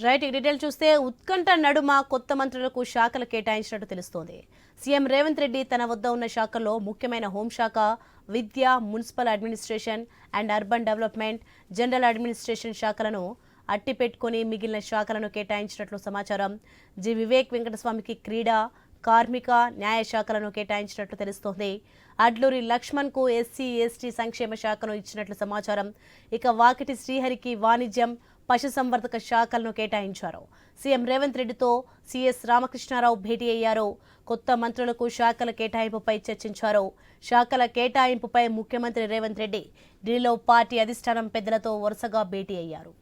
Right detail చూస్తే ఉత్కంఠ నడుమ కొత్త మంత్రులకు శాఖలు కేటాయించినట్టు తెలుస్తోంది. సీఎం రేవంత్ రెడ్డి తన వద్ద ఉన్న శాఖల్లో ముఖ్యమైన హోంశాఖ, విద్య, municipal administration and urban development, general administration శాఖలను అట్టిపెట్టుకుని మిగిలిన శాఖలను కేటాయించినట్లు సమాచారం. వివేక్ వెంకటస్వామికి క్రీడా, కార్మిక, న్యాయ శాఖలను కేటాయించినట్లు తెలుస్తోంది. అడ్లూరి లక్ష్మణ్ కు ఎస్సీ, ఎస్టీ సంక్షేమ శాఖను ఇచ్చినట్లు సమాచారం. ఇక వాకిటి శ్రీహరికి వాణిజ్యం, పశుసంవర్ధక శాఖలను కేటాయించారు. సీఎం రేవంత్ రెడ్డితో సీఎస్ రామకృష్ణారావు భేటీ అయ్యారు. కొత్త మంత్రులకు శాఖల కేటాయింపుపై చర్చించారు. శాఖల కేటాయింపుపై ముఖ్యమంత్రి రేవంత్ రెడ్డి ఢిల్లీలో పార్టీ అధిష్టానం పెద్దలతో వరుసగా భేటీ అయ్యారు.